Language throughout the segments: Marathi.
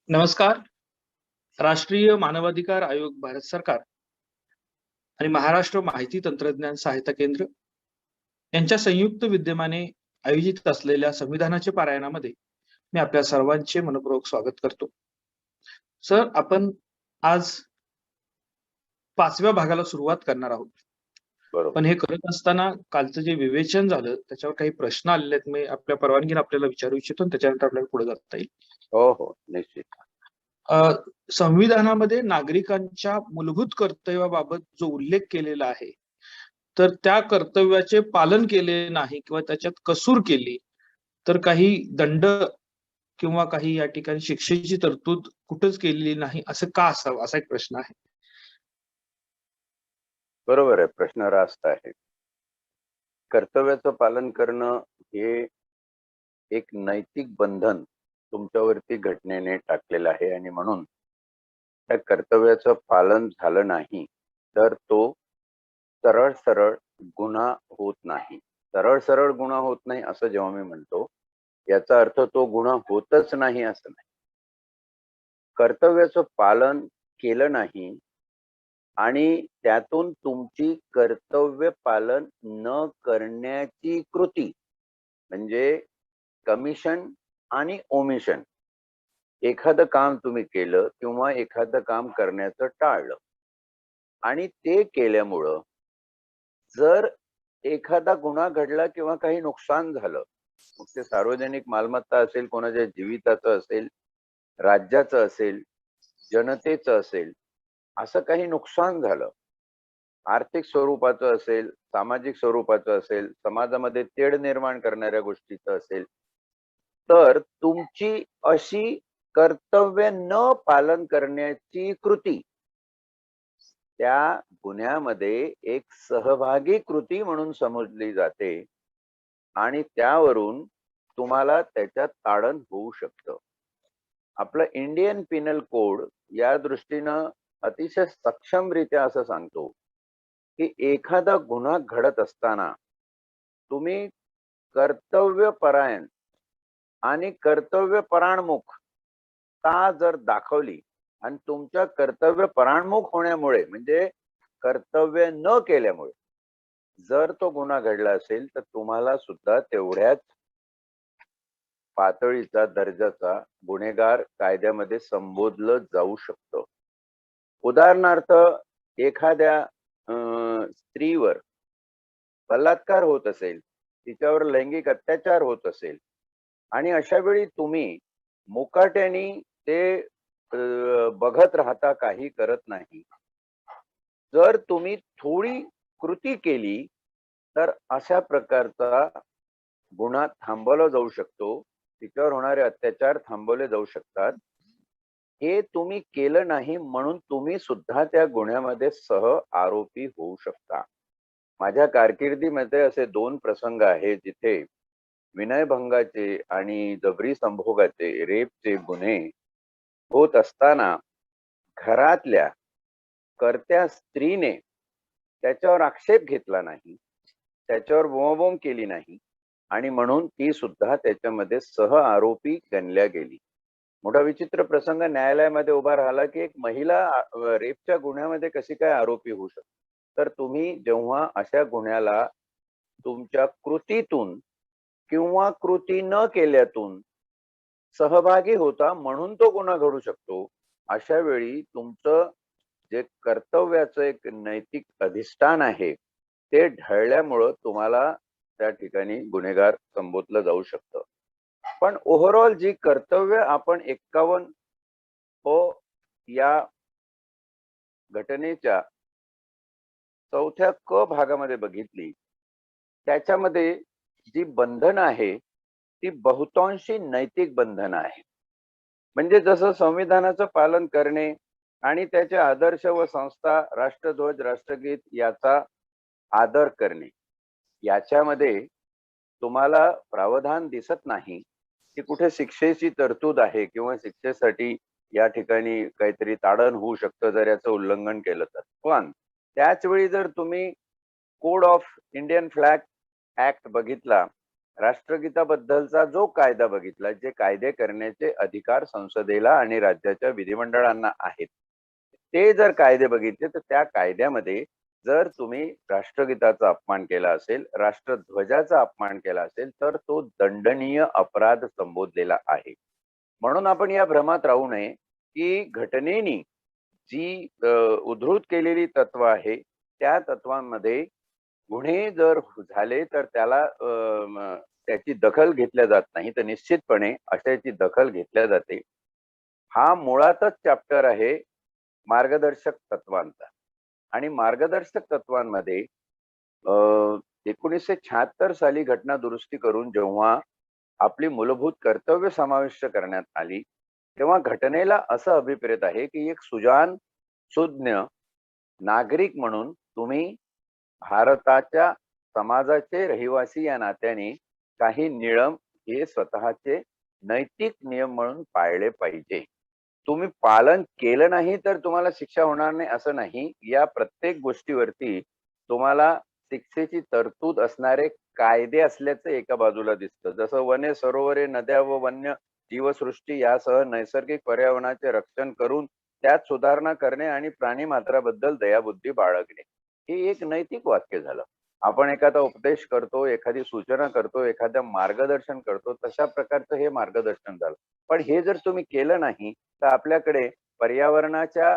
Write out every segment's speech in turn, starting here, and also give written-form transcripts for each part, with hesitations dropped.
नमस्कार. राष्ट्रीय मानवाधिकार आयोग, भारत सरकार आणि महाराष्ट्र माहिती तंत्रज्ञान सहायता केंद्र यांच्या संयुक्त विद्यमाने आयोजित असलेल्या संविधानाच्या पारायणामध्ये मी आपल्या सर्वांचे मनपूर्वक स्वागत करतो. सर, आपण आज 5व्या भागाला सुरुवात करणार आहोत. बरोबर. पण हे करत असताना कालचं जे विवेचन झालं त्याच्यावर काही प्रश्न आलेले आहेत. मी आपल्या परवानगीने आपल्याला विचारू इच्छितो आणि त्याच्यानंतर आपल्याला पुढे जाता येईल. हो, निश्चित. संविधानामध्ये नागरिकांच्या मूलभूत कर्तव्याबाबत जो उल्लेख केलेला आहे, तर त्या कर्तव्याचे पालन केले नाही किंवा त्याच्यात कसूर केली, तर काही दंड किंवा काही या ठिकाणी शिक्षेची तरतूद कुठंच केलेली नाही, असं का असावं? असा एक प्रश्न आहे. बरोबर आहे. प्रश्न रास्त आहे. कर्तव्याचं पालन करणं हे एक नैतिक बंधन तुमच्यावरती घटनेने टाकलेलं आहे आणि म्हणून त्या कर्तव्याचं पालन झालं नाही तर तो सरळ सरळ गुन्हा होत नाही. सरळ सरळ गुन्हा होत नाही असं जेव्हा मी म्हणतो, याचा अर्थ तो गुन्हा होतच नाही असं नाही. कर्तव्याचं पालन केलं नाही आणि त्यातून तुमची कर्तव्य पालन न करण्याची कृती म्हणजे कमिशन आणि ओमिशन. एखादं काम तुम्ही केलं किंवा एखादं काम करण्याचं टाळलं आणि ते केल्यामुळं जर एखादा गुन्हा घडला किंवा काही नुकसान झालं, मग ते सार्वजनिक मालमत्ता असेल, कोणाच्या जीविताचं असेल, राज्याचं असेल, जनतेचं असेल, असं काही नुकसान झालं, आर्थिक स्वरूपाचं असेल, सामाजिक स्वरूपाचं असेल, समाजामध्ये तेढ निर्माण करणाऱ्या गोष्टीचं असेल, तर तुमची अशी कर्तव्य न पालन करण्याची कृती त्या गुन्ह्यामध्ये एक सहभागी कृती म्हणून समजली जाते आणि त्यावरून तुम्हाला त्याच्यात ताडण होऊ शकतं. आपलं इंडियन पिनल कोड या दृष्टीनं अतिशय सक्षमरित्या असं सांगतो की एखादा गुन्हा घडत असताना तुम्ही कर्तव्यपरायण आणि कर्तव्यपरायणमुखता जर दाखवली आणि तुमच्या कर्तव्य परायणमुख होण्यामुळे म्हणजे कर्तव्य न केल्यामुळे जर तो गुन्हा घडला असेल तर तुम्हाला सुद्धा तेवढ्याच पातळीचा दर्जाचा गुन्हेगार कायद्यामध्ये संबोधलं जाऊ शकतं. उदाहरणार्थ एखाद्या स्त्रीवर बलात्कार होत असेल, तिच्यावर लैंगिक अत्याचार होत असेल आणि अशा वेळी तुम्ही मुकाट्याने ते बघत राहता, काही करत नाही. जर तुम्ही थोडी कृती केली तर अशा प्रकारचा गुन्हा थांबवला जाऊ शकतो, तिच्यावर होणारे अत्याचार थांबवले जाऊ शकतात. हे तुम्ही केलं नाही म्हणून तुम्ही सुद्धा त्या गुन्ह्यामध्ये सह आरोपी होऊ शकता. माझ्या कारकिर्दीमध्ये असे 2 प्रसंग आहेत जिथे विनयभंगाचे आणि जबरी संभोगाचे, रेपचे गुन्हे होत असताना घरातल्या कर्त्या स्त्रीने त्याच्यावर आक्षेप घेतला नाही, त्याच्यावर बोंबाबोंब केली नाही आणि म्हणून ती सुद्धा त्याच्यामध्ये सह आरोपी गणल्या गेली. मोठा विचित्र प्रसंग न्यायालयामध्ये उभा राहिला की एक महिला रेपच्या गुन्ह्यामध्ये कशी काय आरोपी होऊ शकते. तर तुम्ही जेव्हा अशा गुन्ह्याला तुमच्या कृतीतून किंवा कृती न केल्यातून सहभागी होता म्हणून तो गुन्हा घडू शकतो. अशा वेळी तुमचं जे कर्तव्याचं एक नैतिक अधिष्ठान आहे ते ढळल्यामुळं तुम्हाला त्या ठिकाणी गुन्हेगार संबोधलं जाऊ शकतं. पण ओव्हरऑल जी कर्तव्य आपण 51 या घटनेच्या 4थ्या क भागामध्ये बघितली, त्याच्यामध्ये जी बंधन आहे ती बहुतांशी नैतिक बंधन आहे. म्हणजे जसं संविधानाचं पालन करणे आणि त्याचे आदर्श व संस्था, राष्ट्रध्वज, राष्ट्रगीत याचा आदर करणे, याच्यामध्ये तुम्हाला प्रावधान दिसत नाही की कुठे शिक्षेची तरतूद आहे किंवा शिक्षेसाठी या ठिकाणी काहीतरी ताडण होऊ शकतं जर याचं उल्लंघन केलं तर. पण त्याच वेळी जर तुम्ही code of Indian flag act बघितला राष्ट्रगीताबद्दलचा जो कायदा बघितला, जे कायदे करण्याचे अधिकार संसदेला आणि राज्याच्या विधिमंडळांना आहेत, ते जर कायदे बघितले तर त्या कायद्यामध्ये जर तुम्ही राष्ट्रगीताचा अपमान केला असेल, राष्ट्रध्वजाचा अपमान केला असेल, तर तो दंडनीय अपराध संबोधलेला आहे. म्हणून आपण या भ्रमात राहू नये की घटनेने जी उद्धृत केलेली तत्व आहे, त्या तत्वांमध्ये गुन्हे जर झाले तर त्याला त्याची दखल घेतल्या जात नाही, तर निश्चितपणे अशाची दखल घेतल्या जाते. हा मुळातच चॅप्टर आहे मार्गदर्शक तत्वांचा. आणि मार्गदर्शक तत्वांमध्ये 1976 साली घटना दुरुस्ती करून जेव्हा आपली मूलभूत कर्तव्य समाविष्ट करण्यात आली, तेव्हा घटनेला असं अभिप्रेत आहे की एक सुजाण सुज्ञ नागरिक म्हणून तुम्ही भारताच्या समाजाचे रहिवासी या नात्याने काही नियम हे स्वतःचे नैतिक नियम म्हणून पाळले पाहिजे. तुम्ही पालन केलं नाही तर तुम्हाला शिक्षा होणार नाही असं नाही. या प्रत्येक गोष्टीवरती तुम्हाला शिक्षेची तरतूद असणारे कायदे असल्याचं एका बाजूला दिसतं. जसं वने, सरोवरे, नद्या व वन्य जीवसृष्टी यासह नैसर्गिक पर्यावरणाचे रक्षण करून त्यात सुधारणा करणे आणि प्राणी मात्राबद्दल दयाबुद्धी बाळगणे, हे एक नैतिक वाक्य झालं. आपण एखादा उपदेश करतो, एखादी सूचना करतो, एखादं मार्गदर्शन करतो, तशा प्रकारचं हे मार्गदर्शन झालं. पण हे जर तुम्ही केलं नाही तर आपल्याकडे पर्यावरणाच्या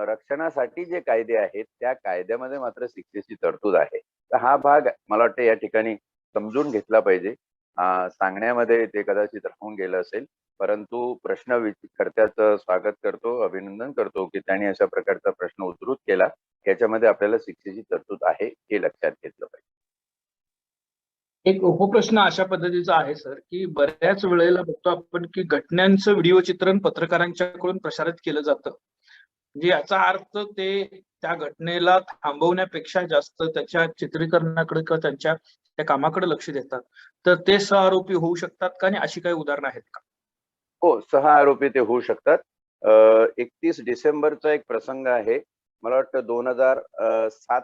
रक्षणासाठी जे कायदे आहेत त्या कायद्यामध्ये मात्र शिक्षेची तरतूद आहे. तर हा भाग मला वाटतं या ठिकाणी समजून घेतला पाहिजे. सांगण्यामध्ये ते कदाचित राहून गेलं असेल, परंतु प्रश्नकर्त्याचं स्वागत करतो, अभिनंदन करतो की त्यांनी अशा प्रकारचा प्रश्न उद्धृत केला. याच्यामध्ये आपल्याला शिक्षेची तरतूद आहे हे लक्षात घेतलं पाहिजे. एक उपप्रश्न अशा पद्धतीचा आहे सर, की बऱ्याच वेळेला बघतो आपण की घटनांचं व्हिडिओ चित्रण पत्रकारांच्याकडून प्रसारित केलं जातं. म्हणजे याचा अर्थ ते त्या घटनेला थांबवण्यापेक्षा जास्त त्याच्या चित्रीकरणाकडे किंवा त्यांच्या त्या कामाकडे लक्ष देतात. तर ते सहआरोपी होऊ शकतात का आणि अशी काही उदाहरणं आहेत का? हो, 6 आरोपी ते होऊ शकतात. 31 डिसेंबरचा एक प्रसंग आहे. मला वाटतं 2007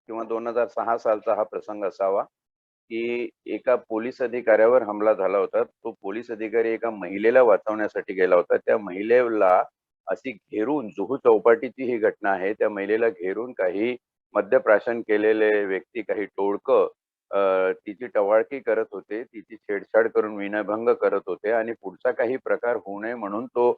किंवा 2006 सालचा हा प्रसंग असावा, की एका पोलीस अधिकाऱ्यावर हमला झाला होता. तो पोलीस अधिकारी एका महिलेला वाचवण्यासाठी गेला होता. त्या महिलेला अशी घेरून, जुहू चौपाटीची ही घटना आहे. त्या महिलेला घेरून काही मद्यप्राशन केलेले व्यक्ती, काही टोळकं तिची टवाळकी करत होते, तिची छेडछाड करून विनयभंग करत होते आणि पुढचा काही प्रकार होऊ नये म्हणून तो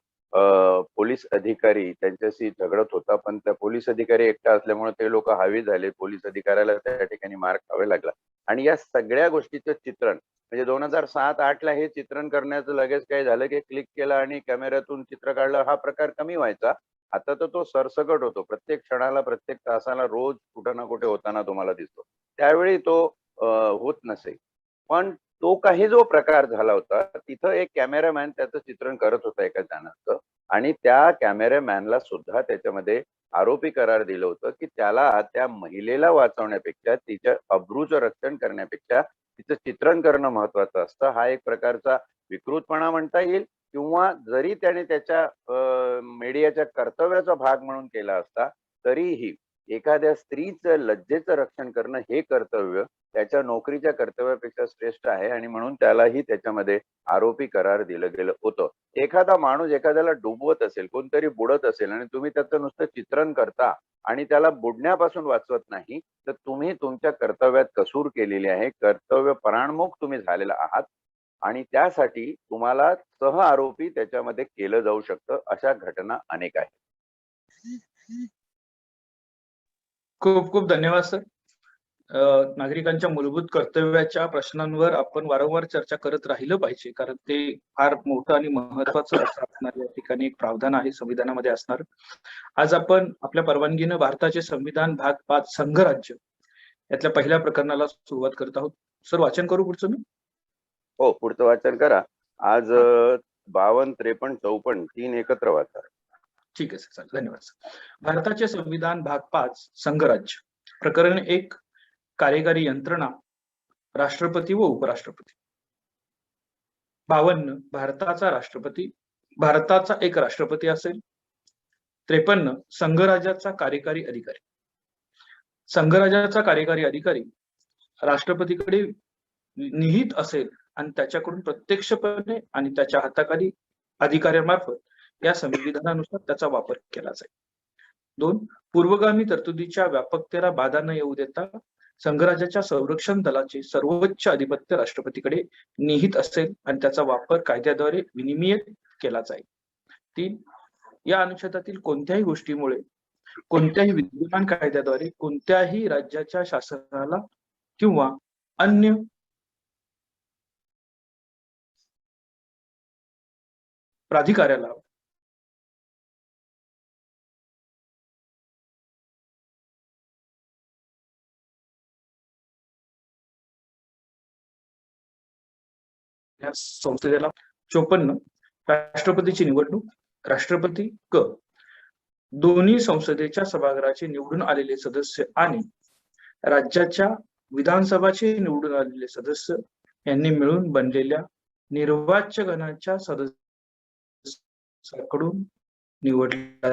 पोलीस अधिकारी त्यांच्याशी झगडत होता. पण त्या पोलीस अधिकारी एकटा असल्यामुळे ते लोक हावी झाले. पोलीस अधिकाऱ्याला त्या ठिकाणी मार खावा लागला. आणि या सगळ्या गोष्टीचं चित्रण म्हणजे 2007-8 ला हे चित्रण करण्याचं लगेच काय झालं की क्लिक केलं आणि कॅमेऱ्यातून चित्र काढलं, हा प्रकार कमी व्हायचा. आता तर तो सरसकट होतो. प्रत्येक क्षणाला, प्रत्येक तासाला, रोज कुठं ना कुठे होताना तुम्हाला दिसतो. त्यावेळी तो होत नसे. पण तो काही जो प्रकार झाला होता तिथं एक कॅमेरामॅन त्याचं चित्रण करत होता एका जणाचं, आणि त्या कॅमेरामॅनला सुद्धा त्याच्यामध्ये आरोपी करार दिलं होतं की त्याला त्या महिलेला वाचवण्यापेक्षा, तिच्या अब्रूचं रक्षण करण्यापेक्षा तिचं चित्रण करणं महत्वाचं असतं. हा एक प्रकारचा विकृतपणा म्हणता येईल, किंवा जरी त्याने त्याच्या मीडियाच्या कर्तव्याचा भाग म्हणून केला असता तरीही एखाद्या स्त्रीचं लज्जेचं रक्षण करणं हे कर्तव्य त्याच्या नोकरीच्या कर्तव्यापेक्षा श्रेष्ठ आहे, आणि म्हणून त्यालाही त्याच्यामध्ये आरोपी करार दिलं गेलं होतं. एखादा माणूस एखाद्याला डुबवत असेल, कोणतरी बुडत असेल आणि तुम्ही त्याचं नुसतं चित्रण करता आणि त्याला बुडण्यापासून वाचवत नाही, तर तुम्ही तुमच्या कर्तव्यात कसूर केलेली आहे, कर्तव्य परायणमुख तुम्ही झालेला आहात, आणि त्यासाठी तुम्हाला सह आरोपी त्याच्यामध्ये केलं जाऊ शकतं. अशा घटना अनेक आहेत. खूप खूप धन्यवाद सर. नागरिकांच्या मूलभूत कर्तव्याच्या प्रश्नांवर आपण वारंवार चर्चा करत राहिलं पाहिजे, कारण ते फार मोठं आणि महत्वाचं असं असणार या ठिकाणी एक प्रावधान आहे संविधानामध्ये असणार. आज आपण आपल्या परवानगीनं भारताचे संविधान भाग 5 संघराज्य यातल्या पहिल्या प्रकरणाला सुरुवात करत आहोत. सर वाचन करू पुढचं मी? हो, पुढचं वाचन करा. आज 52, 53, 54 3 एकत्र वाचा. ठीक आहे सर, चालेल. धन्यवाद सर. भारताचे संविधान भाग 5 संघराज्य प्रकरण 1 कार्यकारी यंत्रणा राष्ट्रपती व उपराष्ट्रपती. 52 भारताचा एक राष्ट्रपती असेल. 53 संघराज्याचा कार्यकारी अधिकारी. संघराज्याचा कार्यकारी अधिकारी राष्ट्रपतीकडे निहित असेल आणि त्याच्याकडून प्रत्यक्षपणे आणि त्याच्या हाताखाली अधिकाऱ्यांमार्फत या संविधानानुसार त्याचा वापर केला जाईल. 2. पूर्वगामी तरतुदीच्या व्यापकतेला बाधा न येऊ देता संघराज्याच्या संरक्षण दलाचे सर्वोच्च अधिपत्य राष्ट्रपतीकडे निहित असेल आणि त्याचा वापर कायद्याद्वारे विनियमित केला जाईल. 3. या अनुच्छेदातील कोणत्याही गोष्टीमुळे कोणत्याही विद्यमान कायद्याद्वारे कोणत्याही राज्याच्या शासनाला किंवा अन्य प्राधिकाऱ्याला या संसदेला 54 राष्ट्रपतीची निवडणूक. राष्ट्रपती क दोन्ही संसदेच्या सभागृहाचे निवडून आलेले सदस्य आणि राज्याच्या विधानसभाचे निवडून आलेले सदस्य यांनी मिळून बनलेल्या निर्वाच्य गणाच्या सदस्याकडून निवडला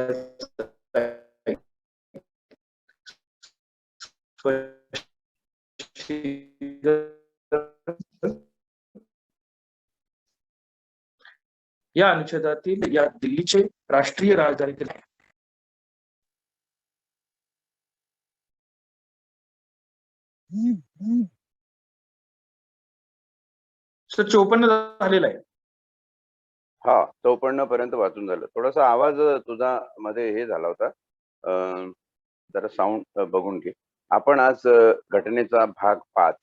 या अनुच्छेदातील या दिल्लीचे राष्ट्रीय राजधानीतील सर 54 झालेला आहे. हा 54 पर्यंत वाचून झालं. थोडासा आवाज तुझा मध्ये हे झाला होता. जरा साऊंड बघून घे. आपण आज घटनेचा भाग 5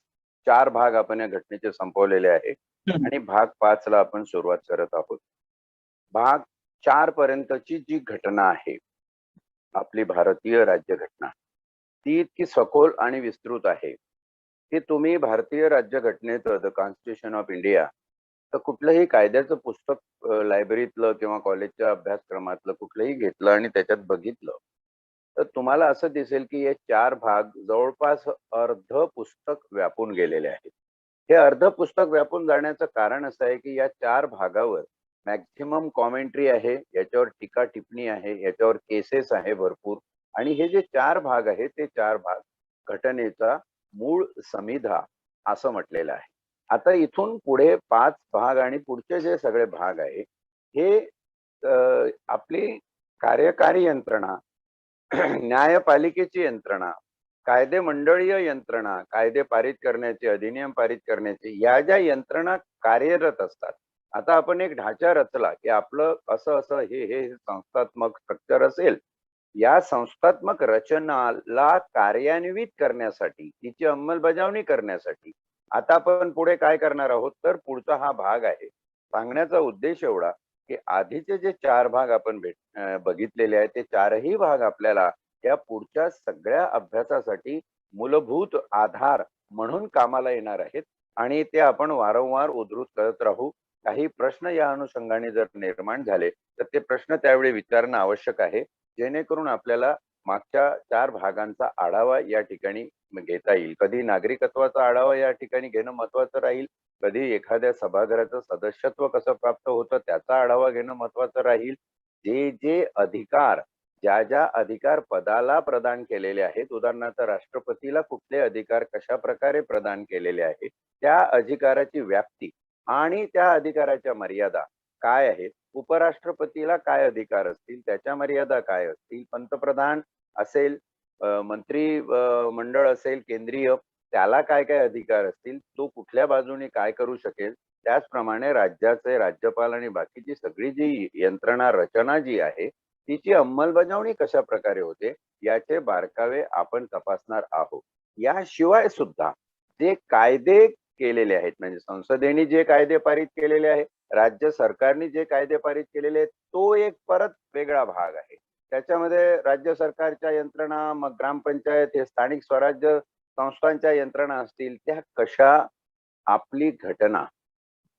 4 भाग आपण या घटनेचे संपवलेले आहे आणि भाग 5 ला आपण सुरुवात करत आहोत. भाग 4 पर्यंतची जी घटना आहे आपली भारतीय राज्यघटना ती इतकी सखोल आणि विस्तृत आहे की तुम्ही भारतीय राज्यघटनेचं द कॉन्स्टिट्यूशन ऑफ इंडिया तर कुठलंही कायद्याचं पुस्तक लायब्ररीतलं किंवा कॉलेजच्या अभ्यासक्रमातलं कुठलंही घेतलं आणि त्याच्यात बघितलं तर तुम्हाला असं दिसेल की हे 4 भाग जवळपास अर्ध पुस्तक व्यापून गेलेले आहेत. हे अर्ध पुस्तक व्यापून जाण्याचं कारण असं आहे की या 4 भागावर मॅक्झिमम कॉमेंट्री आहे, याच्यावर टीका टिप्पणी आहे, याच्यावर केसेस आहे भरपूर आणि हे जे 4 भाग आहेत ते 4 भाग घटनेचा मूळ समिधा असं म्हटलेलं आहे. आता इथून पुढे 5 भाग आणि पुढचे जे सगळे भाग आहे हे आपली कार्यकारी यंत्रणा, न्यायपालिकेची यंत्रणा, कायदे मंडळीय यंत्रणा, कायदे पारित करण्याचे, अधिनियम पारित करण्याचे या ज्या यंत्रणा कार्यरत असतात. आता आपण एक ढाचा रचला की आपलं असं असं हे संस्थात्मक स्ट्रक्चर असेल. या संस्थात्मक रचनाला कार्यान्वित करण्यासाठी, तिची अंमलबजावणी करण्यासाठी आता आपण पुढे काय करणार आहोत तर पुढचा हा भाग आहे. सांगण्याचा उद्देश एवढा की आधीचे जे 4 भाग आपण बघितलेले आहेत ते 4ही भाग आपल्याला या पुढच्या सगळ्या अभ्यासासाठी मूलभूत आधार म्हणून कामाला येणार आहेत आणि ते आपण वारंवार उद्धृत करत राहू. काही प्रश्न या अनुषंगाने जर निर्माण झाले तर ते प्रश्न त्यावेळी विचारणं आवश्यक आहे जेणेकरून आपल्याला मागच्या 4 भागांचा आढावा या ठिकाणी घेता येईल. कधी नागरिकत्वाचा आढावा या ठिकाणी घेणं महत्वाचं राहील, कधी एखाद्या सभागृहाचं सदस्यत्व कसं प्राप्त होतं त्याचा आढावा घेणं महत्वाचं राहील. जे जे अधिकार ज्या ज्या अधिकार पदाला प्रदान केलेले आहेत, उदाहरणार्थ राष्ट्रपतीला कुठले अधिकार कशा प्रकारे प्रदान केलेले आहेत, त्या अधिकाराची व्याप्ती आणि त्या अधिकाराच्या मर्यादा काय आहेत, उपराष्ट्रपतीला काय अधिकार असतील, त्याच्या मर्यादा काय असतील, पंतप्रधान असेल, मंत्री मंडळ असेल केंद्रीय, त्याला काय काय अधिकार असतील, तो कुठल्या बाजूने काय करू शकेल, त्याचप्रमाणे राज्याचे राज्यपाल आणि बाकीची सगळी जी यंत्रणा रचना जी आहे तिची अंमलबजावणी कशा प्रकारे होते याचे बारकावे आपण तपासणार आहोत. याशिवाय सुद्धा जे कायदे केलेले आहेत म्हणजे संसदेने जे कायदे पारित केलेले आहेत, राज्य सरकारने जे कायदे पारित केलेले आहेत तो एक परत वेगळा भाग आहे. त्याच्यामध्ये राज्य सरकारच्या यंत्रणा, मग ग्रामपंचायत, हे स्थानिक स्वराज्य संस्थांच्या यंत्रणा असतील त्या कशा आपली घटना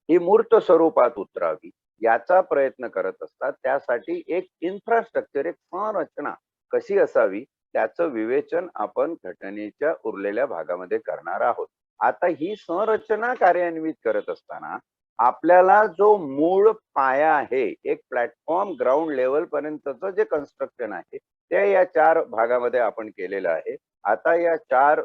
ही मूर्त स्वरूपात उतरावी याचा प्रयत्न करत असतात. त्यासाठी एक इन्फ्रास्ट्रक्चर, एक संरचना कशी असावी त्याचं विवेचन आपण घटनेच्या उरलेल्या भागामध्ये करणार आहोत. आता ही संरचना कार्यान्वित करत असताना आपल्याला जो मूळ पाया आहे, एक प्लॅटफॉर्म ग्राउंड लेवल पर्यंतचं जे कन्स्ट्रक्शन आहे ते या 4 भागामध्ये आपण केलेलं आहे. आता या 4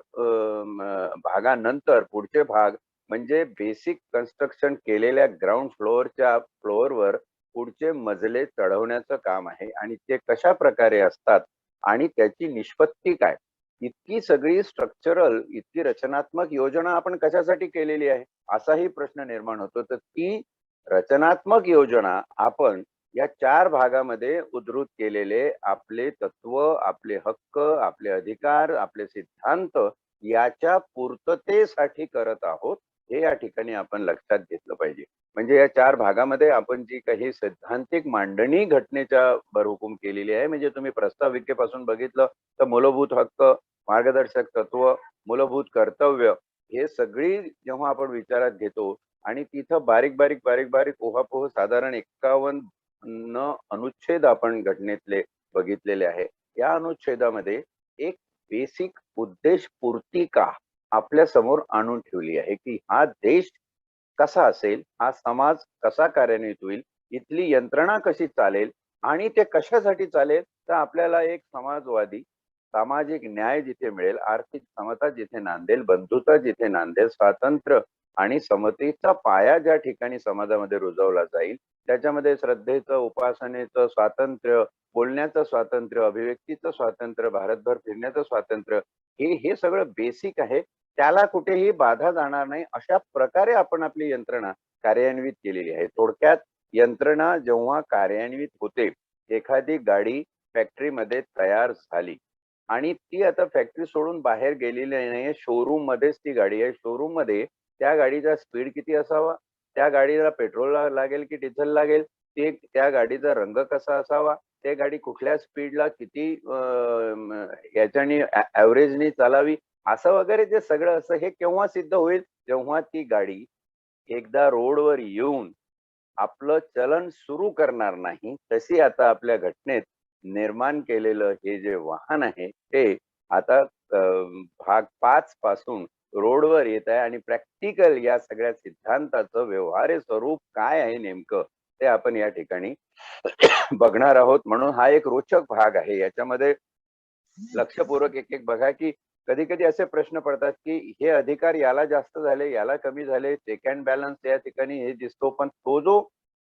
भागानंतर पुढचे भाग म्हणजे बेसिक कन्स्ट्रक्शन केलेल्या ग्राउंड फ्लोअरवर पुढचे मजले चढवण्याचं काम आहे आणि ते कशा प्रकारे असतात आणि त्याची निष्पत्ती काय, इतकी सगळी स्ट्रक्चरल, इतकी रचनात्मक योजना आपण कशासाठी केलेली आहे असाही प्रश्न निर्माण होतो. तर ती रचनात्मक योजना आपण या 4 भागामध्ये उद्धृत केलेले आपले तत्व, आपले हक्क, आपले अधिकार, आपले सिद्धांत याच्या पूर्ततेसाठी करत आहोत, हे या ठिकाणी आपण लक्षात घेतलं पाहिजे. म्हणजे या 4 भागामध्ये आपण जी काही सैद्धांतिक मांडणी घटनेच्या भरहुकूम केलेली आहे, म्हणजे तुम्ही प्रस्ताविकेपासून बघितलं तर मूलभूत हक्क, मार्गदर्शक तत्व, मूलभूत कर्तव्य, हे सगळी जेव्हा आपण विचारात घेतो आणि तिथं बारीक बारीक उहापोह साधारण 51 अनुच्छेद आपण घटनेतले बघितलेले आहे. या अनुच्छेदामध्ये एक बेसिक उद्देश पूर्तिका आपल्या समोर आणून ठेवली आहे की हा देश कसा असेल, हा समाज कसा कार्यान्वित होईल, इथली यंत्रणा कशी चालेल आणि ते कशासाठी चालेल, तर आपल्याला एक समाजवादी सामाजिक न्याय जिथे मिळेल, आर्थिक समता जिथे नांदेल, बंधुता जिथे नांदेल, स्वातंत्र्य आणि समतेचा पाया ज्या ठिकाणी समाजामध्ये रुजवला जाईल, त्याच्यामध्ये श्रद्धेचं, उपासनेचं स्वातंत्र्य, बोलण्याचं स्वातंत्र्य, अभिव्यक्तीचं स्वातंत्र्य, भारतभर फिरण्याचं स्वातंत्र्य, हे सगळं बेसिक आहे. त्याला कुठेही बाधा जाणार नाही अशा प्रकारे आपण आपली यंत्रणा कार्यान्वित केलेली आहे. थोडक्यात यंत्रणा जेव्हा कार्यान्वित होते, एखादी गाडी फॅक्टरीमध्ये तयार झाली आणि ती आता फॅक्टरी सोडून बाहेर गेलेली नाहीये, शोरूम मध्येच ती गाडी आहे. शोरूम मध्ये त्या गाडीचा स्पीड किती असावा, त्या गाडीला पेट्रोल लागेल की डिझेल लागेल, ते त्या गाडीचा रंग कसा असावा, ते गाडी कुठल्या स्पीडला किती याच्याने ऍव्हरेजनी चालावी, असं वगैरे जे सगळं असं हे केव्हा सिद्ध होईल, जेव्हा ती गाडी एकदा रोडवर येऊन आपलं चलन सुरू करणार नाही. तशी आता आपल्या घटनेत निर्माण केलेलं हे जे वाहन आहे ते आता भाग 5 पासून रोडवर येत आहे आणि प्रॅक्टिकल या सगळ्या सिद्धांताचं व्यवहार्य स्वरूप काय आहे नेमकं, ते आपण या ठिकाणी बघणार आहोत. म्हणून हा एक रोचक भाग आहे. याच्यामध्ये लक्षपूर्वक एक एक बघा की कधी कधी असे प्रश्न पडतात की हे अधिकार याला जास्त झाले, याला कमी झाले, चेक अँड बॅलन्स या ठिकाणी हे दिसतो, पण तो जो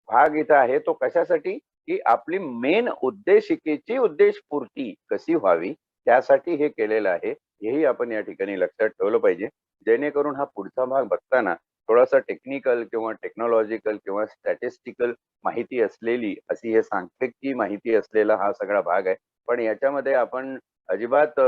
भाग इथं आहे तो कशासाठी, की आपली मेन उद्देशिकेची उद्देशपूर्ती कशी व्हावी त्यासाठी हे केलेलं आहे. हेही आपण या ठिकाणी लक्षात ठेवलं पाहिजे, जेणेकरून हा पुढचा भाग बघताना थोडासा टेक्निकल किंवा टेक्नॉलॉजिकल किंवा स्टॅटिस्टिकल माहिती असलेली, अशी हे सांख्यिकी माहिती असलेला हा सगळा भाग आहे. पण याच्यामध्ये आपण अजिबात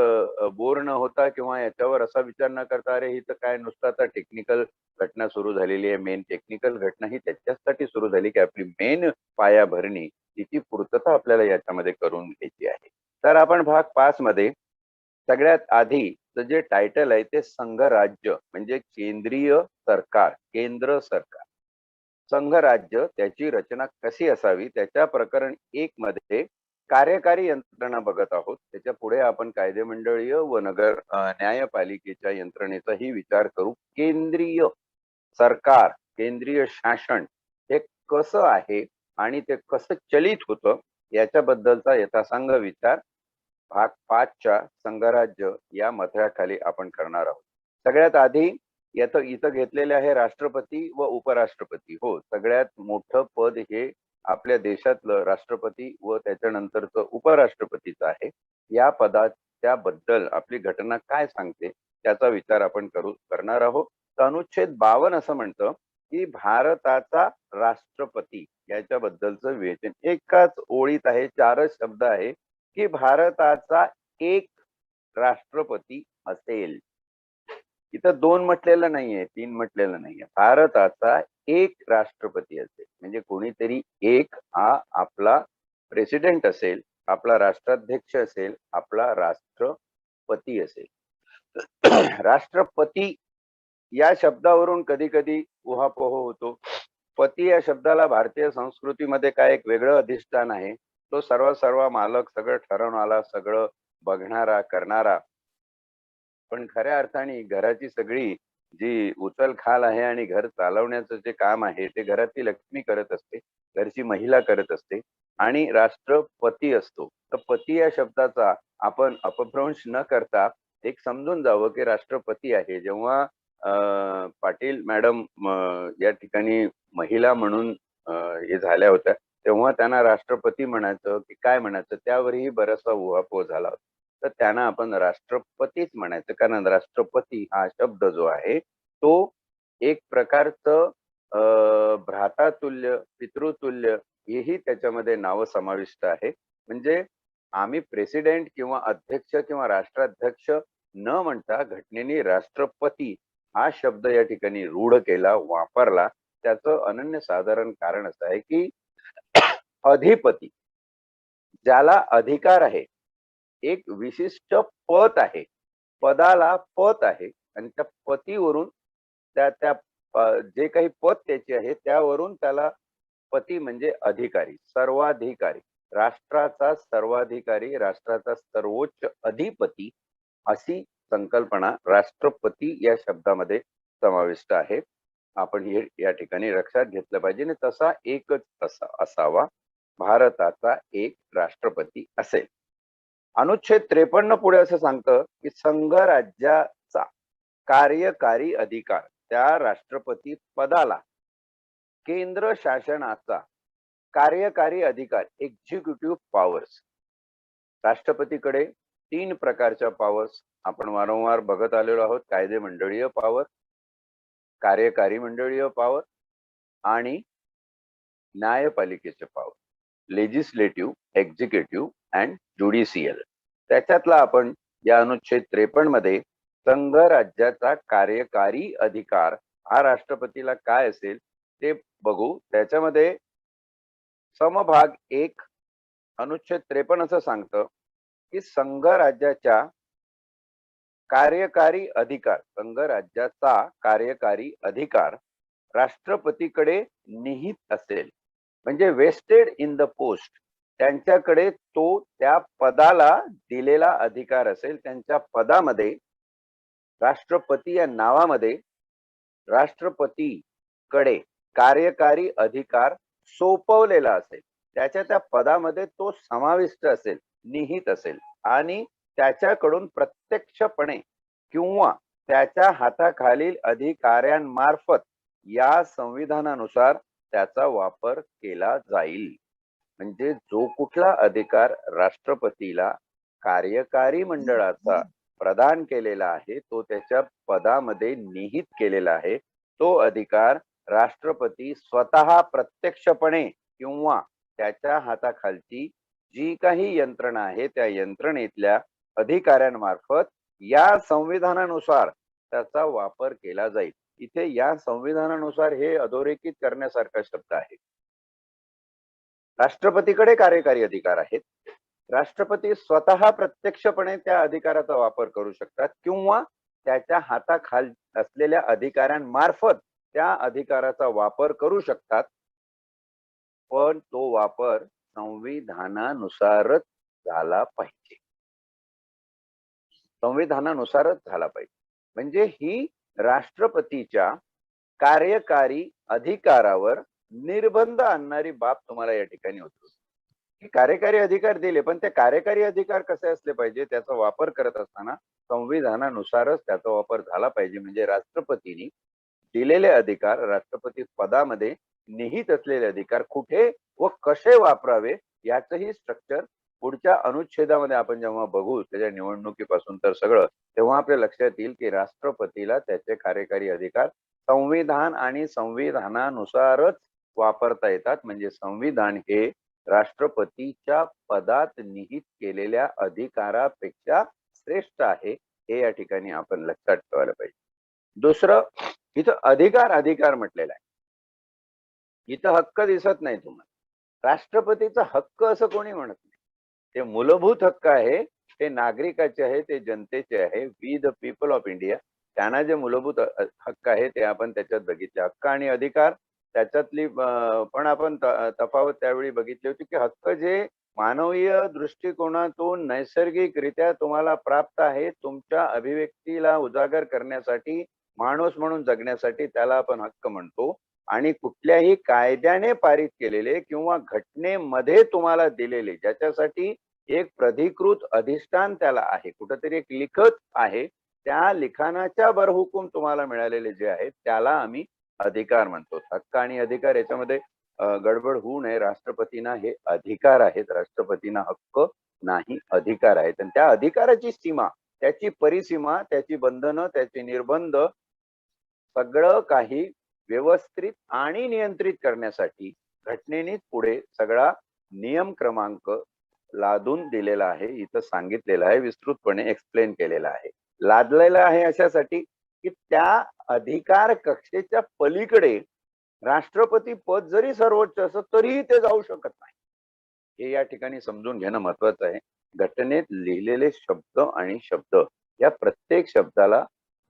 बोर न होता किंवा याच्यावर असा विचार न करता अरे ही तर काय नुसतं आता टेक्निकल घटना सुरू झालेली आहे, मेन टेक्निकल घटना ही त्याच्यासाठी सुरू झाली की आपली मेन पायाभरणी तिची पूर्तता आपल्याला याच्यामध्ये करून घ्यायची आहे. तर आपण भाग 5 मध्ये सगळ्यात आधी जे टायटल आहे ते संघराज्य म्हणजे केंद्रीय सरकार, केंद्र सरकार, संघराज्य त्याची रचना कशी असावी, त्याच्या प्रकरण 1 मध्ये कार्यकारी यंत्रणा बघत आहोत. त्याच्या पुढे आपण कायदे मंडळीय व नगर न्यायपालिकेच्या यंत्रणेचाही विचार करू. केंद्रीय सरकार, केंद्रीय शासन हे कसं आहे आणि ते कसं चलित होतं याच्याबद्दलचा यथासांग विचार भाग 5च्या संघराज्य या मथळ्याखाली आपण करणार आहोत. सगळ्यात आधी इथं घेतलेले आहे राष्ट्रपती व उपराष्ट्रपती. हो, सगळ्यात मोठं पद हे आपल्या देशातलं राष्ट्रपती व त्याच्यानंतरचं उपराष्ट्रपतीचं आहे. या पदाच्याबद्दल आपली घटना काय सांगते त्याचा विचार आपण करणार आहोत. तर अनुच्छेद 52 असं म्हणतं की भारताचा राष्ट्रपती याच्याबद्दलचं विवेचन एकाच ओळीत आहे, 4च शब्द आहे की भारताचा एक राष्ट्रपती असेल. इथं 2 म्हटलेलं नाहीये, 3 म्हटलेलं नाहीये, भारताचा एक राष्ट्रपती असेल. म्हणजे कोणीतरी एक हा आपला प्रेसिडेंट असेल, आपला राष्ट्राध्यक्ष असेल, आपला राष्ट्रपती असेल. राष्ट्रपती या शब्दावरून कधी कधी उहापोह होतो. पती या शब्दाला भारतीय संस्कृतीमध्ये काय एक वेगळं अधिष्ठान आहे, तो सर्व मालक, सगळं ठरवणारा, सगळं बघणारा, करणारा. पण खऱ्या अर्थाने घराची सगळी जी उचलखाल आहे आणि घर चालवण्याचं जे काम आहे ते घरातली लक्ष्मी करत असते, घरची महिला करत असते आणि राष्ट्रपती असतो. तर पती या शब्दाचा आपण अपभ्रंश न करता एक समजून जावं की राष्ट्रपती आहे. जेव्हा पाटील मॅडम या ठिकाणी महिला म्हणून हे झाल्या होत्या, तेव्हा त्यांना राष्ट्रपती म्हणायचं की काय म्हणायचं त्यावरही बराचसा उहापोह झाला होता. तर त्यांना आपण राष्ट्रपतीच म्हणायचं, कारण राष्ट्रपती हा शब्द जो आहे तो एक प्रकारचं भ्रातातुल्य, पितृतुल्य हेही त्याच्यामध्ये नाव समाविष्ट आहे. म्हणजे आम्ही प्रेसिडेंट किंवा अध्यक्ष किंवा राष्ट्राध्यक्ष न म्हणता घटनेने राष्ट्रपती हा शब्द या ठिकाणी रूढ केला, वापरला. त्याचं अनन्यसाधारण कारण असं आहे की अधिपती, ज्याला अधिकार आहे, एक विशिष्ट पद आहे, पदाला पद आहे आणि त्या पतीवरून त्या त्या जे काही पद त्याचे आहे त्यावरून त्याला पती म्हणजे अधिकारी, सर्वाधिकारी, राष्ट्राचा सर्वाधिकारी, राष्ट्राचा सर्वोच्च अधिपती अशी संकल्पना राष्ट्रपती या शब्दामध्ये समाविष्ट आहे. आपण हे या ठिकाणी लक्षात घेतलं पाहिजे आणि तसा एकच असावा, भारताचा एक राष्ट्रपती असेल. अनुच्छेद 53 पुढे असं सांगतं की संघराज्याचा कार्यकारी अधिकार, त्या राष्ट्रपती पदाला केंद्र शासनाचा कार्यकारी अधिकार, एक्झिक्युटिव्ह पॉवर्स, राष्ट्रपतीकडे 3 प्रकारच्या पॉवर्स आपण वारंवार बघत आलेलो आहोत. कायदे मंडळीय पॉवर, कार्यकारी मंडळीय पॉवर आणि न्यायपालिकेचे power, legislative, executive and judicial. त्याच्यातला आपण या अनुच्छेद 53 मध्ये संघ राज्याचा कार्यकारी अधिकार हा राष्ट्रपतीला काय असेल ते बघू. त्याच्यामध्ये समभाग 1 अनुच्छेद 53 असं सांगतं की संघ राज्याच्या कार्यकारी अधिकार, संघ राज्याचा कार्यकारी अधिकार राष्ट्रपतीकडे निहित असेल, म्हणजे वेस्टेड इन द पोस्ट, त्यांच्याकडे तो त्या पदाला दिलेला अधिकार असेल. त्यांच्या पदामध्ये, राष्ट्रपती या नावामध्ये राष्ट्रपतीकडे कार्यकारी अधिकार सोपवलेला असेल, त्याच्या त्या पदामध्ये तो समाविष्ट असेल, निहित असेल आणि त्याच्याकडून प्रत्यक्षपणे किंवा त्याच्या हाताखालील अधिकाऱ्यांमार्फत या संविधानानुसार त्याचा वापर केला जाईल. म्हणजे जो कुठला अधिकार राष्ट्रपतीला कार्यकारी मंडळाचा प्रदान केलेला आहे, तो त्याच्या पदामध्ये निहित केलेला आहे, तो अधिकार राष्ट्रपती स्वतः प्रत्यक्षपणे किंवा त्याच्या हाताखालची जी काही यंत्रणा आहे त्या यंत्रणेतल्या अधिकाऱ्यांमार्फत या संविधानानुसार त्याचा वापर केला जाईल. इथे या संविधानानुसार हे अधोरेखित करण्यासारखा शब्द आहे. राष्ट्रपतीकडे कार्यकारी अधिकार आहेत, राष्ट्रपती स्वतः प्रत्यक्षपणे त्या अधिकाराचा वापर करू शकतात किंवा त्याच्या हाताखाली असलेल्या अधिकाऱ्यांमार्फत त्या अधिकाराचा वापर करू शकतात, पण तो वापर संविधानानुसारच झाला पाहिजे, संविधानानुसारच झाला पाहिजे. म्हणजे ही राष्ट्रपतीच्या कार्यकारी अधिकारावर निर्बंध आणणारी बाब तुम्हाला या ठिकाणी होती. कार्यकारी अधिकार दिले, पण ते कार्यकारी अधिकार कसे असले पाहिजे, त्याचा वापर करत असताना संविधानानुसारच त्याचा वापर झाला पाहिजे. म्हणजे राष्ट्रपतींनी दिलेले अधिकार, राष्ट्रपती पदामध्ये निहित असलेले अधिकार कुठे व कसे वापरावे याचंही स्ट्रक्चर पुढच्या अनुच्छेदामध्ये आपण जेव्हा बघू, त्याच्या निवडणुकीपासून तर सगळं, तेव्हा आपल्या लक्षात येईल की राष्ट्रपतीला त्याचे कार्यकारी अधिकार संविधान आणि संविधानानुसारच वापरता येतात. म्हणजे संविधान हे राष्ट्रपतीच्या पदात निहित केलेल्या अधिकारापेक्षा श्रेष्ठ आहे, हे या ठिकाणी आपण लक्षात ठेवायला पाहिजे. दुसरं, इथं अधिकार म्हटलेला आहे, इथं हक्क दिसत नाही तुम्हाला. राष्ट्रपतीचा हक्क असं कोणी म्हणत नाही. ते मूलभूत हक्क आहे, ते नागरिकाचे आहे, ते जनतेचे आहे. We the people of India, त्यांना जे मूलभूत हक्क आहे ते आपण त्याच्यात बघितले. हक्क आणि अधिकार त्याच्यातली पण आपण तफावत त्यावेळी बघितली होती की हक्क जे मानवीय दृष्टिकोनातून नैसर्गिकरित्या तुम्हाला प्राप्त आहे, तुमच्या अभिव्यक्तीला उजागर करण्यासाठी, माणूस म्हणून जगण्यासाठी, त्याला आपण हक्क म्हणतो. आणि कुठल्याही कायद्याने पारित केलेले किंवा घटनेमध्ये तुम्हाला दिलेले, ज्याच्यासाठी एक प्राधिकृत अधिष्ठान त्याला आहे, कुठेतरी एक लिखत आहे, त्या लिखाणाच्या बरहुकूम तुम्हाला मिळालेले जे आहेत त्याला आम्ही अधिकार म्हणतो. हक्क आणि अधिकार याच्यामध्ये गडबड होऊ नये. राष्ट्रपतींना हे अधिकार आहेत, राष्ट्रपतींना हक्क नाही, अधिकार आहेत. आणि त्या अधिकाराची सीमा, त्याची परिसीमा, त्याची बंधनं, त्याचे निर्बंध सगळं काही व्यवस्थित आणि नियंत्रित करण्यासाठी घटनेनेच पुढे सगळा नियम क्रमांक लादून दिलेला आहे, इथं सांगितलेलं आहे, विस्तृतपणे एक्सप्लेन केलेलं आहे. लादलेलं आहे अशासाठी की त्या अधिकार कक्षेच्या पलीकडे राष्ट्रपती पद जरी सर्वोच्च असत तरीही ते जाऊ शकत नाही, हे या ठिकाणी समजून घेणं महत्वाचं आहे. घटनेत लिहिलेले शब्द आणि शब्द या प्रत्येक शब्दाला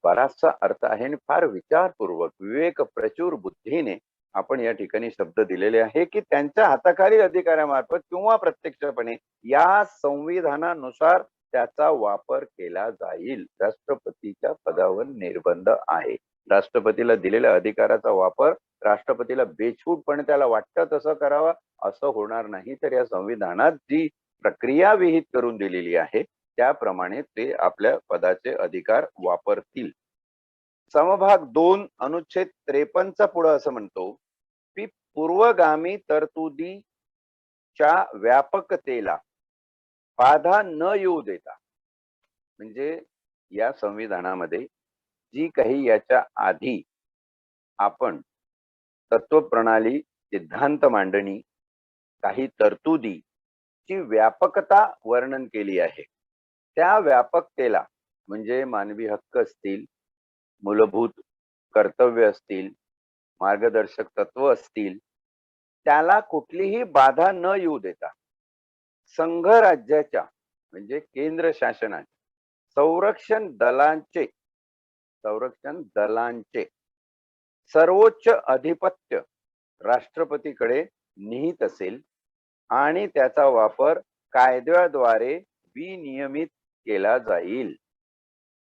बराचसा अर्थ आहे आणि फार विचारपूर्वक विवेक प्रचूर बुद्धीने आपण या ठिकाणी शब्द दिलेले आहे की त्यांच्या हाताखालील अधिकाऱ्यामार्फत किंवा प्रत्यक्षपणे या संविधानानुसार त्याचा वापर केला जाईल. राष्ट्रपतीच्या पदावर निर्बंध आहे. राष्ट्रपतीला दिलेल्या अधिकाराचा वापर राष्ट्रपतीला बेछूटपणे त्याला वाटतं तसं करावं असं होणार नाही. तर या संविधानात जी प्रक्रिया विहित करून दिलेली आहे त्याप्रमाणे ते आपल्या पदाचे अधिकार वापरतील. समभाग 2 अनुच्छेद 53 पुढे असं म्हणतो की पूर्वगामी तरतुदीच्या व्यापकतेला बाधा न येऊ देता, म्हणजे या संविधानामध्ये जी काही याच्या आधी आपण तत्वप्रणाली, सिद्धांत मांडणी, काही तरतुदी ची व्यापकता वर्णन केली आहे, त्या व्यापकतेला म्हणजे मानवी हक्क असतील, मूलभूत कर्तव्य असतील, मार्गदर्शक तत्व असतील, त्याला कुठलीही बाधा न येऊ देता संघ राज्याच्या म्हणजे केंद्र शासनाचे संरक्षण दलांचे सर्वोच्च अधिपत्य राष्ट्रपतीकडे निहित असेल आणि त्याचा वापर कायद्याद्वारे विनियमित केला जाईल.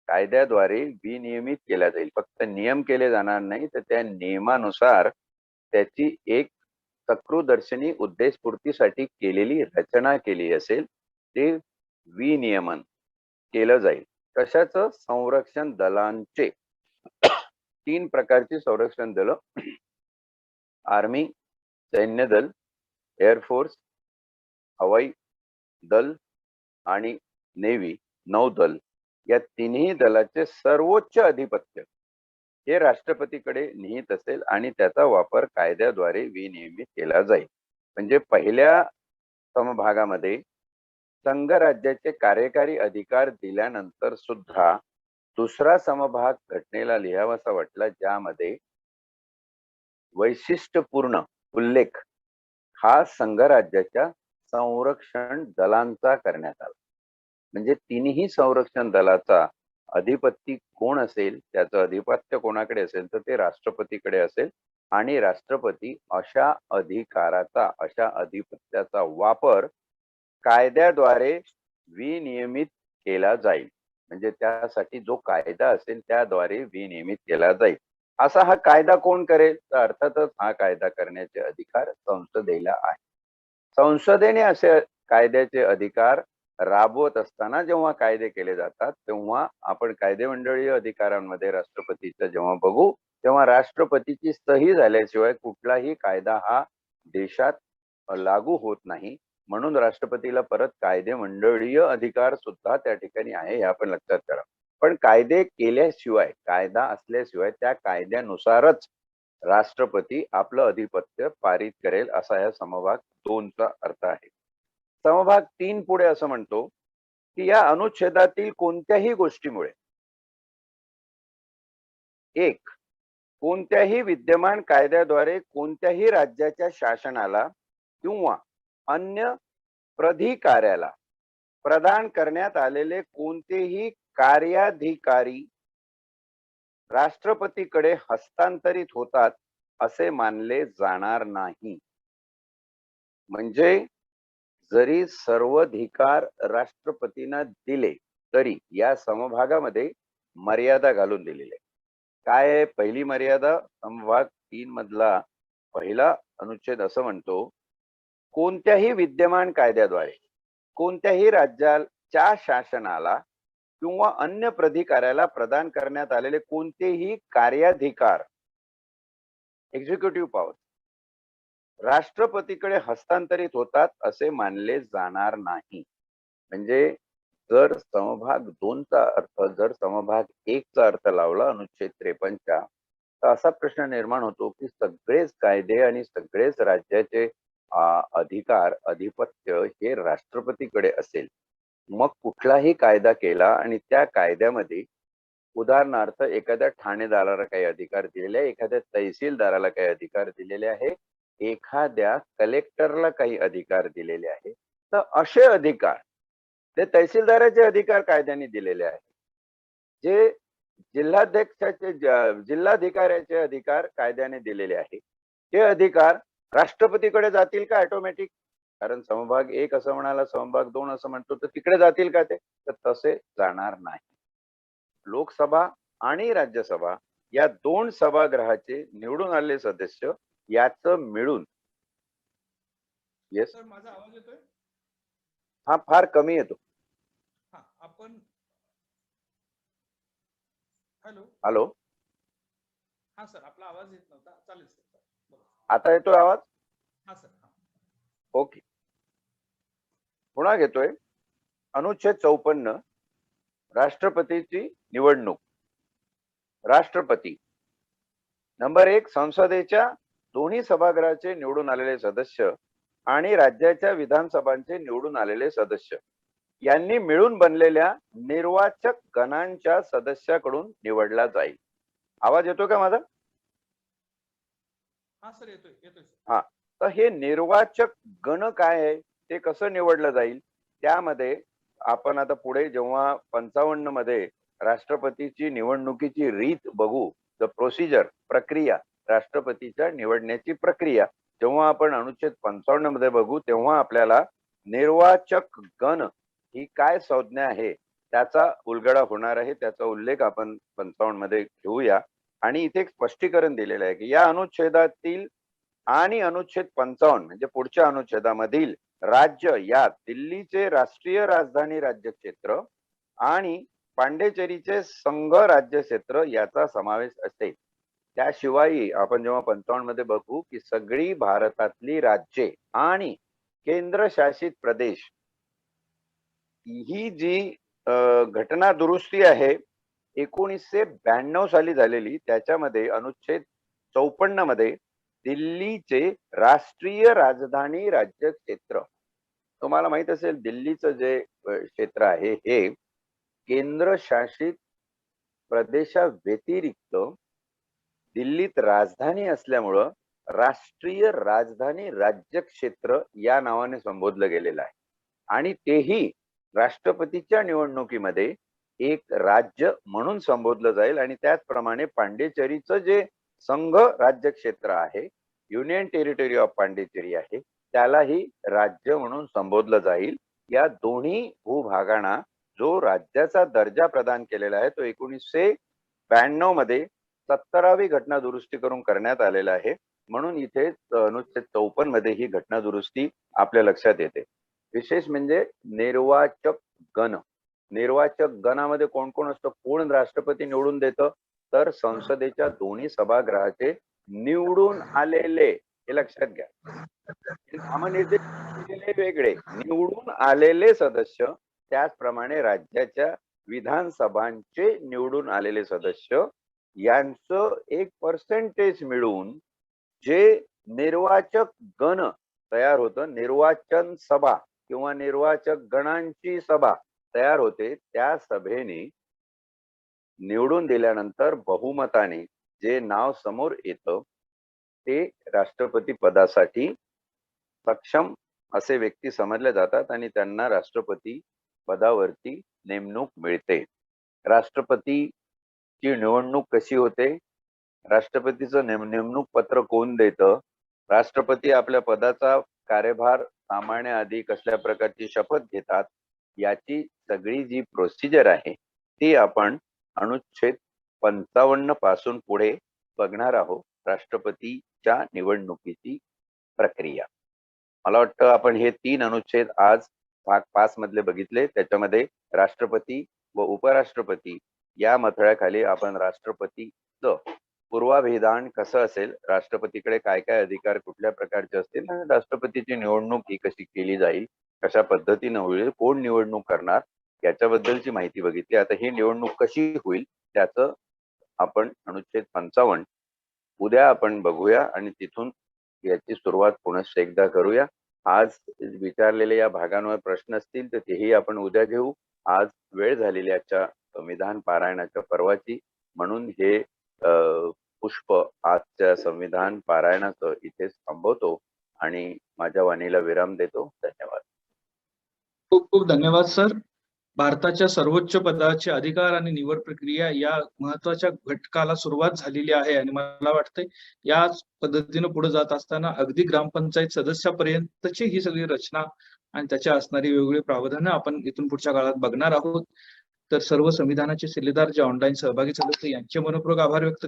कायद्याद्वारे विनियमित केला जाईल. फक्त नियम केले जाणार नाही, तर त्या नियमानुसार त्याची एक चक्रुदर्शनी उद्देशपूर्तीसाठी केलेली रचना केली असेल ते विनियमन केलं जाईल. कशाचं? संरक्षण दलांचे. 3 प्रकारची संरक्षण दल, आर्मी, सैन्य दल, एअरफोर्स, हवाई दल आणि नेव्ही, नौदल, या तिन्ही दलाचे सर्वोच्च अधिपत्य हे राष्ट्रपतीकडे निहित असेल आणि त्याचा वापर कायद्याद्वारे विनियमित केला जाईल. म्हणजे पहिल्या समभागामध्ये संघ राज्याचे कार्यकारी अधिकार दिल्यानंतर सुद्धा दुसरा समभाग घटनेला लिहावासा वाटला, ज्यामध्ये वैशिष्ट्यपूर्ण उल्लेख हा संघ राज्याच्या संरक्षण दलांचा करण्यात आला. म्हणजे तिन्ही संरक्षण दलाचा अधिपती कोण असेल, त्याचं अधिपत्य कोणाकडे असेल, तर ते राष्ट्रपतीकडे असेल आणि राष्ट्रपती अशा अधिकाराचा, अशा अधिपत्याचा वापर कायद्याद्वारे विनियमित केला जाईल. म्हणजे त्यासाठी जो कायदा असेल त्याद्वारे विनियमित केला जाईल. असा हा कायदा कोण करेल? तर अर्थातच हा कायदा करण्याचे अधिकार संसदेला आहे. संसदेने असे कायद्याचे अधिकार राबवत असताना जेव्हा कायदे केले जातात तेव्हा आपण कायदेमंडळीय अधिकारांमध्ये राष्ट्रपतीचं जेव्हा बघू तेव्हा राष्ट्रपतीची सही झाल्याशिवाय कुठलाही कायदा हा देशात लागू होत नाही. म्हणून राष्ट्रपतीला परत कायदेमंडळीय अधिकार सुद्धा त्या ठिकाणी आहे, हे आपण लक्षात करा. पण कायदे केल्याशिवाय, कायदा असल्याशिवाय त्या कायद्यानुसारच राष्ट्रपती आपलं अधिपत्य पारित करेल, असा या समभाग 2चा अर्थ आहे. समभाग 3 पुढे असं म्हणतो की या अनुच्छेदातील कोणत्याही गोष्टीमुळे एक, कोणत्याही विद्यमान कायद्याद्वारे कोणत्याही राज्याच्या शासनाला किंवा अन्य प्राधिकाऱ्याला प्रदान करण्यात आलेले कोणतेही कार्याधिकारी राष्ट्रपतीकडे हस्तांतरित होतात असे मानले जाणार नाही. म्हणजे जरी सर्व अधिकार राष्ट्रपतींना दिले तरी या समभागामध्ये मर्यादा घालून दिलेली. काय आहे पहिली मर्यादा? समभाग 3 मधला पहिला अनुच्छेद असं म्हणतो, कोणत्याही विद्यमान कायद्याद्वारे कोणत्याही राज्याच्या शासनाला किंवा अन्य प्राधिकाऱ्याला प्रदान करण्यात आलेले कोणतेही कार्याधिकार एक्झिक्युटिव्ह पॉवर राष्ट्रपतीकडे हस्तांतरित होतात असे मानले जाणार नाही. म्हणजे जर समभाग 2चा अर्थ जर समभाग 1चा अर्थ लावला अनुच्छेद 53च्या, तर असा प्रश्न निर्माण होतो की सगळेच कायदे आणि सगळेच राज्याचे अधिकार अधिपत्य हे राष्ट्रपतीकडे असेल. मग कुठलाही कायदा केला आणि त्या कायद्यामध्ये उदाहरणार्थ एखाद्या ठाणेदाराला काही अधिकार दिलेले आहे, एखाद्या तहसीलदाराला काही अधिकार दिलेले आहे, एखाद्या कलेक्टरला काही अधिकार दिलेले आहे, तर असे अधिकार ते तहसीलदाराचे अधिकार कायद्याने दिलेले आहेत. जे जिल्हाध्यक्षाचे जिल्हाधिकाऱ्याचे अधिकार कायद्याने दिलेले आहे, ते अधिकार राष्ट्रपतीकडे जातील का ऑटोमॅटिक? कारण समभाग 1 असं म्हणाला, समभाग 2 असं म्हणतो, तर तिकडे जातील का ते? तर तसे जाणार नाही. लोकसभा आणि राज्यसभा या 2 सभागृहाचे निवडून आलेले सदस्य याचं मिळून येस सर माझा आवाज येतोय? हा फार कमी येतो. हा आपण हॅलो हॅलो, हा सर आपला आवाज येत नव्हता. चालेल सर बोला. आता येतोय आवाज? हा सर हा. ओके, पुन्हा घेतोय. अनुच्छेद 54 राष्ट्रपतीची निवडणूक. राष्ट्रपती नंबर 1 संसदेच्या दोन्ही सभागृहाचे निवडून आलेले सदस्य आणि राज्याच्या विधानसभांचे निवडून आलेले सदस्य यांनी मिळून बनलेल्या निर्वाचक गणांच्या सदस्याकडून निवडला जाईल. आवाज येतो का माझा? हा सर येतोय येतोय सर. हा, तर हे निर्वाचक गण काय आहे, ते कसं निवडलं जाईल? त्यामध्ये आपण आता पुढे जेव्हा 55 मध्ये राष्ट्रपतीची निवडणुकीची रीत बघू, द प्रोसिजर प्रक्रिया, राष्ट्रपतीच्या निवडण्याची प्रक्रिया जेव्हा आपण अनुच्छेद 55 मध्ये बघू, तेव्हा आपल्याला निर्वाचक गण ही काय संज्ञा आहे त्याचा उलगडा होणार आहे. त्याचा उल्लेख आपण 55 मध्ये घेऊया. आणि इथे एक स्पष्टीकरण दिलेलं आहे की या अनुच्छेदातील आणि अनुच्छेद 55 म्हणजे पुढच्या अनुच्छेदामधील राज्य यात दिल्लीचे राष्ट्रीय राजधानी राज्य क्षेत्र आणि पांडेचेरीचे संघ राज्य क्षेत्र याचा समावेश असेल. त्याशिवाय आपण जेव्हा 55 मध्ये बघू की सगळी भारतातली राज्ये आणि केंद्रशासित प्रदेश ही जी घटना दुरुस्ती आहे 1992 साली झालेली, त्याच्यामध्ये अनुच्छेद 54 मध्ये दिल्लीचे राष्ट्रीय राजधानी राज्य क्षेत्र, तुम्हाला माहित असेल दिल्लीचं जे क्षेत्र आहे हे केंद्रशासित प्रदेशाव्यतिरिक्त दिल्लीत राजधानी असल्यामुळं राष्ट्रीय राजधानी राज्य क्षेत्र या नावाने संबोधलं गेलेलं आहे. आणि तेही राष्ट्रपतीच्या निवडणुकीमध्ये एक राज्य म्हणून संबोधलं जाईल. आणि त्याचप्रमाणे पांडेचेरीचं जे संघ राज्य क्षेत्र आहे, युनियन टेरिटरी ऑफ पांडेचेरी आहे, त्यालाही राज्य म्हणून संबोधलं जाईल. या दोन्ही भूभागांना जो राज्याचा दर्जा प्रदान केलेला आहे तो 1992 मध्ये 17वी घटना दुरुस्ती करून करण्यात आलेला आहे. म्हणून इथे अनुच्छेद 54 मध्ये ही घटना दुरुस्ती आपल्या लक्षात येते. विशेष म्हणजे निर्वाचक गण. निर्वाचक गणामध्ये कोण कोण असतं, कोण राष्ट्रपती निवडून देतं, तर संसदेच्या दोन्ही सभागृहाचे निवडून आलेले, हे लक्षात घ्या, नामनिर्देशित वेगळे निवडून आलेले सदस्य, त्याचप्रमाणे राज्याच्या विधानसभांचे निवडून आलेले सदस्य यांचं एक पर्सेंटेज मिळून जे निर्वाचक गण तयार होतं, निर्वाचन सभा किंवा निर्वाचक गणांची सभा तयार होते, त्या सभेने निवडून दिल्यानंतर बहुमताने जे नाव समोर येतं ते राष्ट्रपती पदासाठी सक्षम असे व्यक्ती समजले जातात आणि त्यांना राष्ट्रपती पदावरती नेमणूक मिळते. राष्ट्रपतीची निवडणूक कशी होते, राष्ट्रपतीचं नेमणूक पत्र कोण देतं, राष्ट्रपती आपल्या पदाचा कार्यभार सांभाळण्याआधी कसल्या प्रकारची शपथ घेतात, याची सगळी जी प्रोसिजर आहे ती आपण अनुच्छेद 55 पासून पुढे बघणार आहोत. राष्ट्रपतीच्या निवडणुकीची प्रक्रिया. मला वाटतं आपण हे 3 अनुच्छेद आज भाग 5 मधले बघितले. त्याच्यामध्ये राष्ट्रपती व उपराष्ट्रपती या मथळ्याखाली आपण राष्ट्रपतीचं पूर्वाभिधान कसं असेल, राष्ट्रपतीकडे काय काय अधिकार कुठल्या प्रकारचे असतील आणि राष्ट्रपतीची निवडणूक ही कशी केली जाईल, कशा पद्धतीनं होईल, कोण निवडणूक करणार याच्याबद्दलची माहिती बघितली. आता ही निवडणूक कशी होईल त्याचं आपण अनुच्छेद 55 उद्या आपण बघूया आणि तिथून याची सुरुवात पुनश्च एकदा करूया. आज विचारलेल्या या भागांवर प्रश्न असतील तर तेही आपण उद्या घेऊ. आज वेळ झालेली आजच्या संविधान पारायणाच्या पर्वाची, म्हणून हे पुष्प आजच्या संविधान पारायणाचं इथेच थांबवतो आणि माझ्या वाणीला विराम देतो. धन्यवाद. खूप खूप धन्यवाद सर. भारताच्या सर्वोच्च पदाचे अधिकार आणि निवड प्रक्रिया या महत्वाच्या घटकाला सुरुवात झालेली आहे आणि मला वाटतंय या पद्धतीने पुढे जात असताना अगदी ग्रामपंचायत सदस्यापर्यंतची ही सगळी रचना आणि त्याच्या असणारी वेगवेगळी प्रावधानं आपण इथून पुढच्या काळात बघणार आहोत. तर सर्व संविधानाचे शिलेदार जे ऑनलाईन सहभागी झाले होते यांचे मनपूर्वक आभार व्यक्त